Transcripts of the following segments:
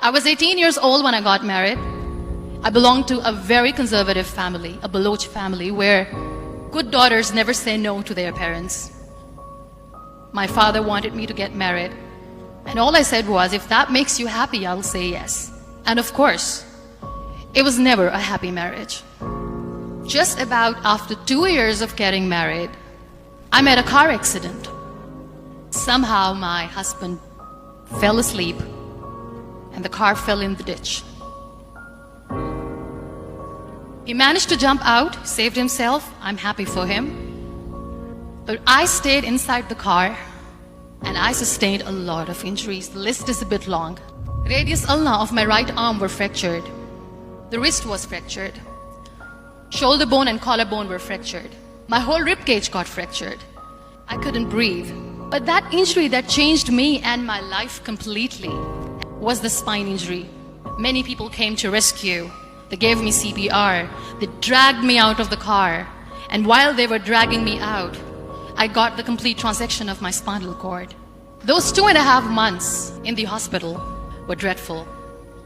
I was 18 years old when I got married. I belonged to a very conservative family, a Baloch family, where good daughters never say no to their parents. My father wanted me to get married, and all I said was, if that makes you happy, I'll say yes. And of course, it was never a happy marriage. Just about after 2 years of getting married, I met a car accident. Somehow my husband fell asleep and the car fell in the ditch. He managed to jump out, saved himself. I'm happy for him. But I stayed inside the car and I sustained a lot of injuries. The list is a bit long. Radius ulna of my right arm were fractured. The wrist was fractured. Shoulder bone and collarbone were fractured. My whole rib cage got fractured. I couldn't breathe. But that injury that changed me and my life completely was the spine injury. Many people came to rescue. They gave me CPR. They dragged me out of the car. And while they were dragging me out, I got the complete transection of my spinal cord. Those 2.5 months in the hospital were dreadful.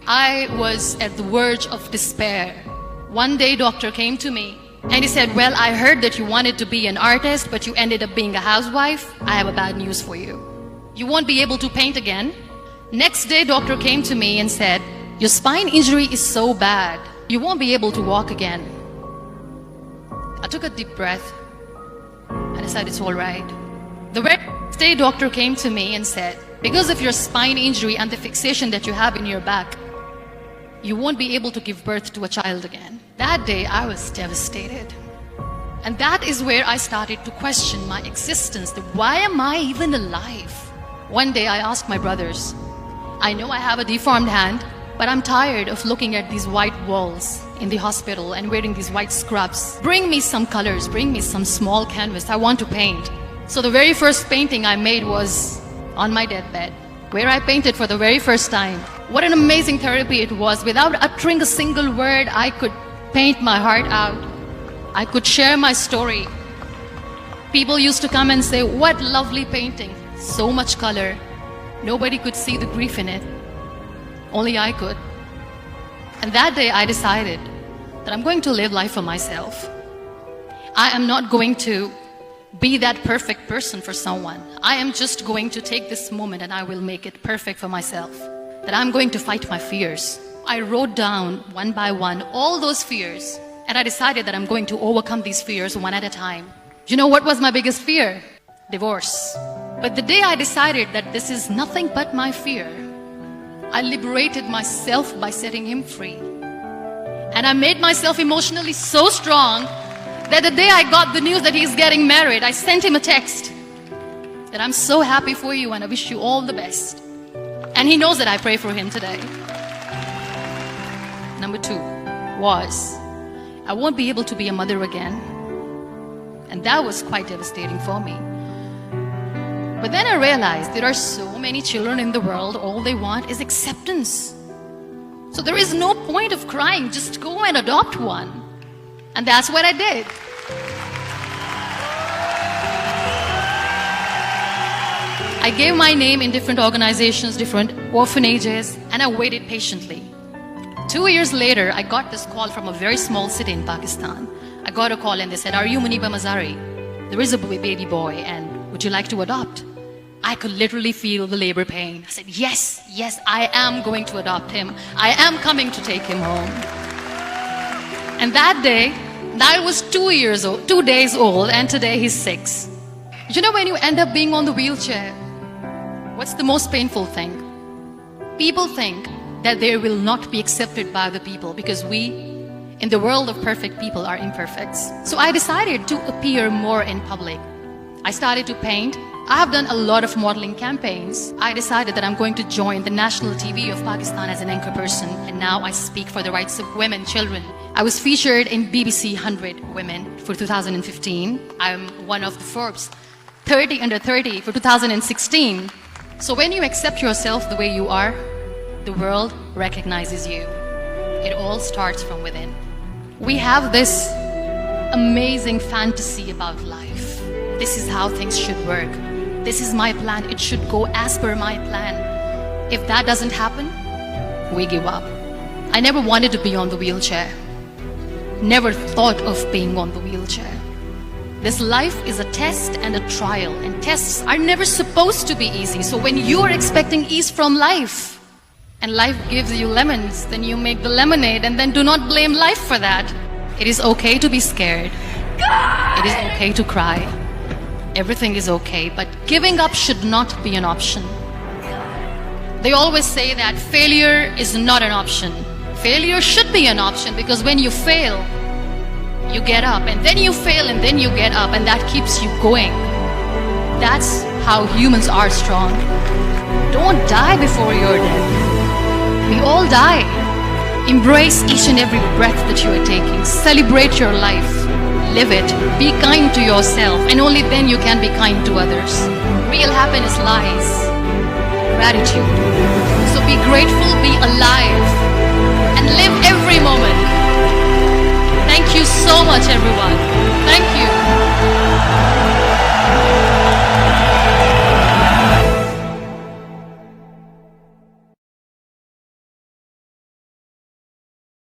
I was at the verge of despair. One day, doctor came to me and he said, well, I heard that you wanted to be an artist, but you ended up being a housewife. I have a bad news for you. You won't be able to paint again. Next day, doctor came to me and said, your spine injury is so bad, you won't be able to walk again. I took a deep breath and I said, it's all right. The very next day, doctor came to me and said, because of your spine injury and the fixation that you have in your back, you won't be able to give birth to a child again. That day, I was devastated. And that is where I started to question my existence. Why am I even alive? One day, I asked my brothers, I know I have a deformed hand, but I'm tired of looking at these white walls in the hospital and wearing these white scrubs. Bring me some colors, bring me some small canvas. I want to paint. So the very first painting I made was on my deathbed, where I painted for the very first time. What an amazing therapy it was. Without uttering a single word, I could paint my heart out. I could share my story. People used to come and say, what lovely painting, so much color. Nobody could see the grief in it. Only I could. And that day I decided that I'm going to live life for myself. I am not going to be that perfect person for someone. I am just going to take this moment and I will make it perfect for myself. That I'm going to fight my fears. I wrote down one by one all those fears, and I decided that I'm going to overcome these fears one at a time. You know what was my biggest fear? Divorce. But the day I decided that this is nothing but my fear, I liberated myself by setting him free. And I made myself emotionally so strong that the day I got the news that he's getting married, I sent him a text that I'm so happy for you and I wish you all the best. And he knows that I pray for him today. Number 2 was, I won't be able to be a mother again. And that was quite devastating for me. But then I realized there are so many children in the world, all they want is acceptance. So there is no point of crying, just go and adopt one. And that's what I did. I gave my name in different organizations, different orphanages, and I waited patiently. 2 years later, I got this call from a very small city in Pakistan. I got a call and they said, are you Muniba Mazari? There is a baby boy and would you like to adopt? I could literally feel the labor pain. I said, yes, I am going to adopt him. I am coming to take him home. And that day, I was 2 days old, and today he's 6. You know, when you end up being on the wheelchair, what's the most painful thing? People think that they will not be accepted by the people because we, in the world of perfect people, are imperfects. So I decided to appear more in public. I started to paint. I have done a lot of modeling campaigns. I decided that I'm going to join the national TV of Pakistan as an anchor person, and now I speak for the rights of women, children. I was featured in BBC 100 Women for 2015. I'm one of the Forbes 30 under 30 for 2016. So when you accept yourself the way you are, the world recognizes you. It all starts from within. We have this amazing fantasy about life. This is how things should work. This is my plan. It should go as per my plan. If that doesn't happen, we give up. I never wanted to be on the wheelchair. Never thought of being on the wheelchair. This life is a test and a trial, and tests are never supposed to be easy. So when you are expecting ease from life, and life gives you lemons, then you make the lemonade, and then do not blame life for that. It is okay to be scared. It is okay to cry. Everything is okay, but giving up should not be an option. They always say that failure is not an option. Failure should be an option, because when you fail, you get up, and then you fail, and then you get up, and that keeps you going. That's how humans are strong. Don't die before you're dead. We all die. Embrace each and every breath that you are taking. Celebrate your life. Live it. Be kind to yourself, and only then you can be kind to others. Real happiness lies. Gratitude. So be grateful, be alive, and live every moment. Thank you so much, everyone.